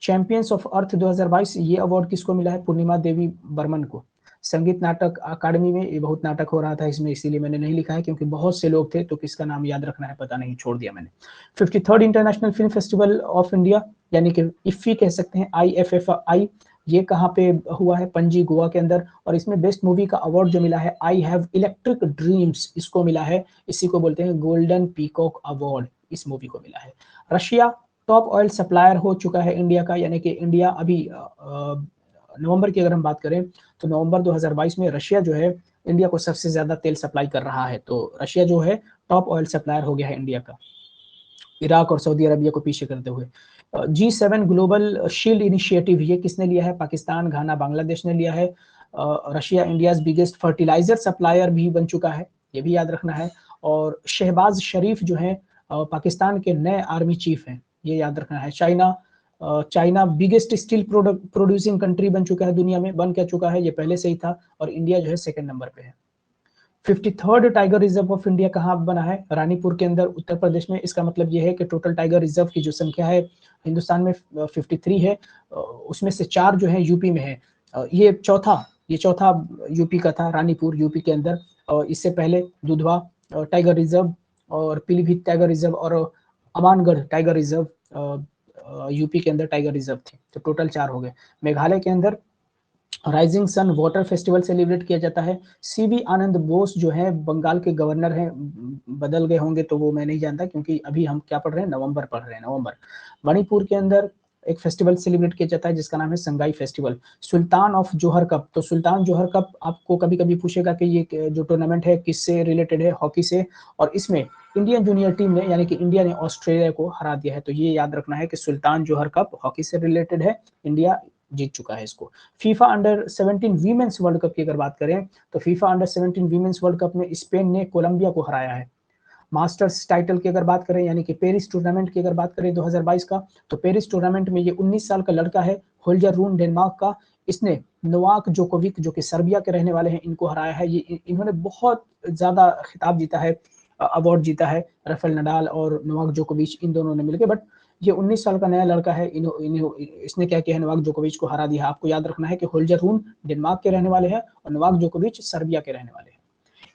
Speaker 1: चैंपियंस ऑफ अर्थ 2022 ये अवार्ड किसको मिला है? पूर्णिमा देवी बर्मन को। संगीत नाटक अकादमी में ये बहुत नाटक हो रहा था इसमें, इसीलिए मैंने नहीं लिखा है क्योंकि बहुत से लोग थे, तो किसका नाम याद रखना है पता नहीं, छोड़ दिया मैंने। 53rd international film festival of India, यानी कि इफ्फी कह सकते हैं, IFFI, ये कहाँ पे हुआ है? पणजी गोवा के अंदर, और इसमें बेस्ट मूवी का अवार्ड जो मिला है आई हैव इलेक्ट्रिक ड्रीम्स, इसको मिला है। इसी को बोलते हैं गोल्डन पीकॉक अवार्ड, इस मूवी को मिला है। रशिया टॉप ऑयल सप्लायर हो चुका है इंडिया का, यानी कि इंडिया अभी नवंबर की अगर हम बात करें तो नवंबर 2022 में रशिया जो है इंडिया को सबसे ज्यादा तेल सप्लाई कर रहा है, तो रशिया जो है टॉप ऑयल सप्लायर हो गया है इंडिया का, इराक और सऊदी अरबिया को पीछे करते हुए। G7 ग्लोबल शील्ड इनिशिएटिव, ये किसने लिया है? पाकिस्तान, घाना, बांग्लादेश ने लिया है। Russia India biggest fertilizer supplier भी बन चुका है, ये भी याद रखना है। और शहबाज शरीफ जो है पाकिस्तान के नए आर्मी चीफ हैं, ये याद रखना है। China biggest steel producing country बन चुका है दुनिया में, बन क्या चुका है, ये पहले से ही था, और इंडिया जो है सेकंड नंबर पे है। 53rd tiger reserve of India कहाँ बना है? रानीपुर के अंदर, उत्तर प्रदेश में। इसका मतलब ये है कि टोटल टाइगर रिजर्व की जो संख्या है हिंदुस्तान में 53 है, उसमें से 4 जो है यूपी में है। ये चौथा यूपी का था, रानीपुर यूपी के अंदर, और इससे पहले दुधवा टाइगर रिजर्व और पीलीभीत टाइगर रिजर्व और अमानगढ़ टाइगर रिजर्व यूपी के अंदर टाइगर रिजर्व थे, तो टोटल 4 हो गए। मेघालय के अंदर rising sun water festival celebrate किया जाता है। सीवी आनंद बोस जो है बंगाल के गवर्नर हैं, बदल गए होंगे तो वो मैं नहीं जानता, क्योंकि अभी हम क्या पढ़ रहे हैं? नवंबर पढ़ रहे हैं, नवंबर। मणिपुर के अंदर एक फेस्टिवल सेलिब्रेट किया जाता है जिसका नाम है Sangai festival. Sultan of Johar cup, तो सुल्तान जोहर कप आपको कभी कभी पूछेगा कि ये जो टूर्नामेंट है किससे रिलेटेड है? हॉकी से, और इसमें इंडियन जूनियर टीम ने, यानी कि इंडिया ने ऑस्ट्रेलिया को हरा दिया है, तो ये याद रखना है कि सुल्तान जोहर कप हॉकी से रिलेटेड है, इंडिया जीत चुका है इसको। FIFA under 17 women's world cup की अगर बात करें तो FIFA under 17 women's world cup में स्पेन ने कोलंबिया को हराया है। मास्टर्स टाइटल की अगर बात करें, यानी कि पेरिस टूर्नामेंट की अगर बात करें 2022 का, तो पेरिस टूर्नामेंट में ये 19 साल का लड़का है, होल्जर रून, डेनमार्क का, इसने नोवाक जोकोविक जो कि सर्बिया के रहने वाले हैं, इनको हराया है। ये इन्होंने बहुत ज्यादा खिताब जीता है, अवार्ड जीता है, राफेल नडाल और नोवाक जोकोविच, इन दोनों ने मिलकर, बट ये 19 साल का नया लड़का है, इसने क्या किया है? नोवाक जोकोविच को हरा दिया। आपको याद रखना है कि होल्जर रून डेनमार्क के रहने वाले हैं और नोवाक जोकोविच सर्बिया के रहने वाले हैं।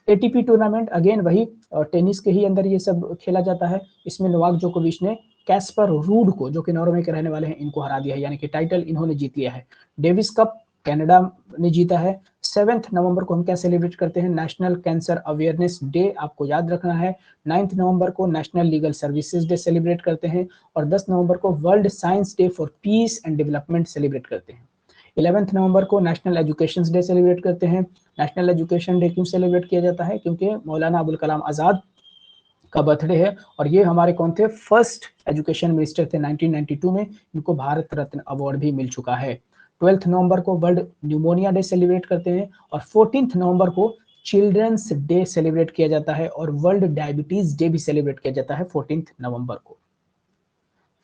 Speaker 1: एटीपी टूर्नामेंट अगेन वही टेनिस के ही अंदर ये सब खेला जाता है। इसमें नोवाक जोकोविच ने कैस्पर रूड को, जो कि नॉर्वे के रहने वाले हैं, इनको हरा दिया है, यानी कि टाइटल इन्होंने जीत लिया है। डेविस कप कनाडा ने जीता है। 7 नवंबर को हम क्या सेलिब्रेट करते हैं? नेशनल कैंसर अवेयरनेस डे, आपको याद रखना है। 9 नवंबर को national legal services day celebrate करते हैं और 10 नवंबर को world science day for piece and development celebrate करते हैं। 11 नवंबर को नेशनल एजुकेशन डे सेलिब्रेट करते हैं। नेशनल एजुकेशन डे क्यों सेलिब्रेट किया जाता है? क्योंकि मौलाना अबुल कलाम आज़ाद का बर्थडे है और ये हमारे कौन थे? फर्स्ट एजुकेशन मिनिस्टर थे 1992 में। इनको भारत रत्न अवार्ड भी मिल चुका है। 12 नवंबर को वर्ल्ड न्यूमोनिया डे सेलिब्रेट करते हैं और 14 नवंबर को चिल्ड्रंस डे सेलिब्रेट किया जाता है और वर्ल्ड डायबिटीज डे भी सेलिब्रेट किया जाता है 14 नवंबर को।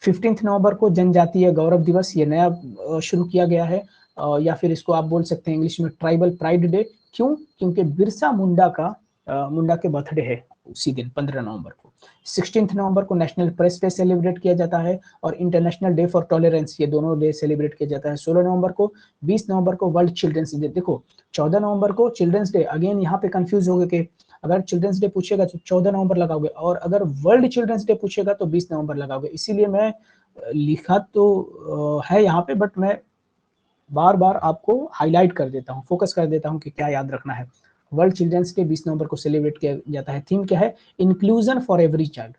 Speaker 1: 15 नवंबर को जनजातीय गौरव दिवस, ये नया शुरू किया गया है, या फिर इसको आप बोल सकते हैं इंग्लिश में ट्राइबल प्राइड डे। क्यों? क्योंकि बिरसा मुंडा के बर्थडे है उसी दिन 15 नवंबर को। 16 नवंबर को नेशनल प्रेस डे सेलिब्रेट किया जाता है और इंटरनेशनल डे फॉर टॉलरेंस, ये दोनों डे सेलिब्रेट किया जाता है 16 नवंबर को। 20 नवंबर को वर्ल्ड चिल्ड्रंस डे। देखो 14 नवंबर को चिल्ड्रंस डे, अगेन यहाँ पे कंफ्यूज हो गए कि अगर चिल्ड्रंस डे पूछेगा तो 14 नवंबर लगाओगे और अगर वर्ल्ड चिल्ड्रंस डे पूछेगा तो 20 नवंबर लगाओगे। इसीलिए मैं लिखा तो है यहाँ पे, बट मैं बार बार आपको हाईलाइट कर देता हूँ, फोकस कर देता हूँ कि क्या याद रखना है। वर्ल्ड चिल्ड्रंस डे 20 नवंबर को सेलिब्रेट किया जाता है। थीम क्या है? Inclusion for every child.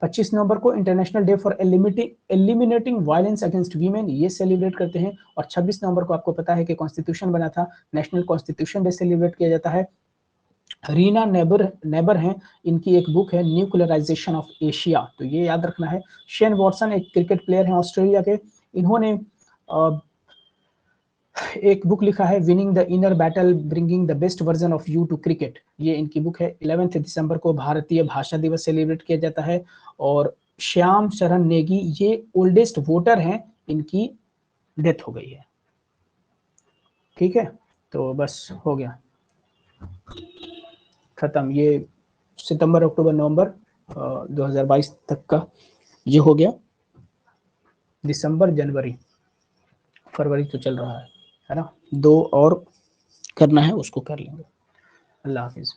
Speaker 1: 25 नवंबर को international day for eliminating violence against women, ये सेलिब्रेट करते हैं। और 26 नवंबर को आपको पता है कि कॉन्स्टिट्यूशन बना था, नेशनल कॉन्स्टिट्यूशन डे सेलिब्रेट किया जाता है। रीना नेबर हैं, इनकी एक बुक है न्यूक्लियराइजेशन ऑफ एशिया, तो ये याद रखना है। शेन वॉटसन एक क्रिकेट प्लेयर हैं ऑस्ट्रेलिया के, इन्होंने एक बुक लिखा है winning the inner battle bringing the best version of you to cricket, ये इनकी बुक है। 11 दिसंबर को भारतीय भाषा दिवस सेलिब्रेट किया जाता है और श्याम शरण नेगी, ये ओल्डेस्ट वोटर हैं, इनकी डेथ हो गई है। ठीक है, तो बस हो गया खत्म। ये सितंबर अक्टूबर नवंबर 2022 तक का ये हो गया। दिसंबर जनवरी फरवरी तो चल रहा है ना, 2 और करना है, उसको कर लेंगे। अल्लाह हाफिज।